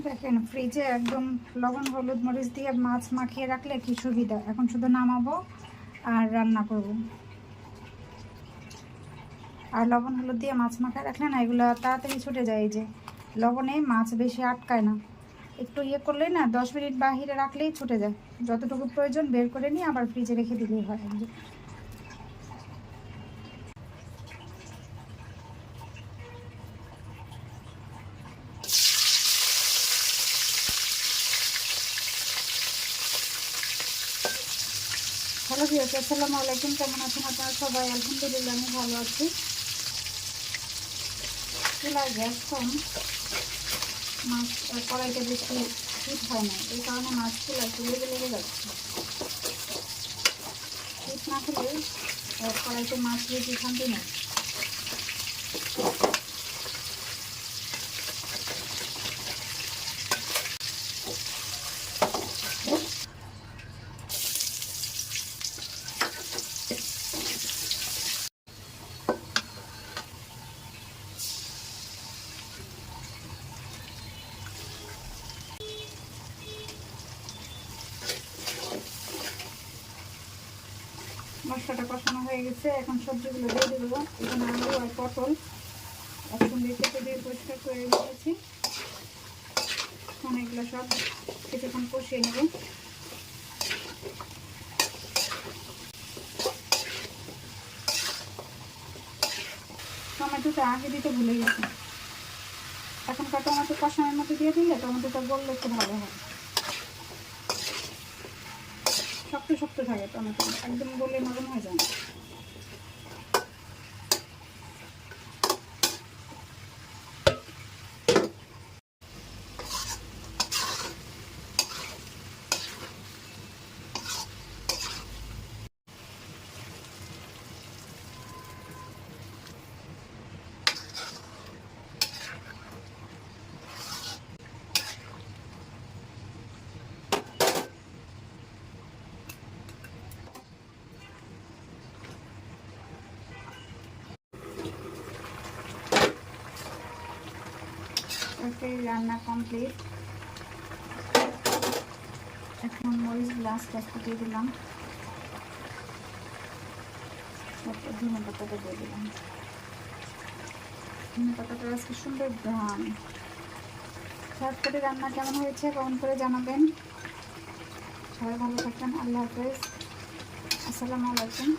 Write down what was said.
দেখেন ফ্রিজে একদম লবণ হলুদ মরিচ দিয়ে মাছ মাখিয়ে রাখলে কি সুবিধা। এখন শুধু নামাবো আর রান্না করব। আর লবণ হলুদ দিয়ে মাছ মাখিয়ে রাখলে না এগুলো তাড়াতাড়ি ছুটে যায়। এই যে লবণে মাছ বেশি আটকায় না, একটু ইয়ে করলেই না 10 মিনিট বাহিরে রাখলেই ছুটে যায়। যতটুকু প্রয়োজন বের করে নিয়ে আবার ফ্রিজে রেখে দিলেই হয়। হ্যালো ভিউয়ার্স, আসসালামু আলাইকুম। কেমন আছেন আপনারা সবাই? আলহামদুলিল্লাহ আমি ভালো আছি। চুলার গ্যাস কম, মাছ কড়াইতে বেশি হিট হয় না, এই কারণে মাছ চুলা লেগে যাচ্ছে। হিট না খেলে কড়াইতে মাছ বেশি শান্তি নেই। মশলাটা কষানো হয়ে গেছে, এখন সবজিগুলো দিয়ে দেবো। এখানে আলু আর পটল একসঙ্গে কেটে দিয়ে পরিষ্কার করে রেখেছি। এখন এগুলো সব কিছুক্ষণ কষিয়ে নেব। টমেটোটা আগে দিতে ভুলে গেছি। এখনকার টমেটো কষানোর মধ্যে দিয়ে দিলে টমেটোটা গললে একটু ভালো হয়। শক্ত শক্ত থাকে টমেটো, একদম গলে নরম হয়ে যায় না। রান্না কমপ্লিট। এখন মরিচ গ্লাস দিয়ে দিলাম, ধনে পাতাটা দিয়ে দিলাম। ধনে পাতাটা আজকে সুন্দর ঘ্রাণ। ঝটপটে রান্না কেমন হয়েছে কমেন্ট করে জানাবেন। সবাই ভালো থাকবেন। আল্লাহ হাফেজ, আসসালামু আলাইকুম।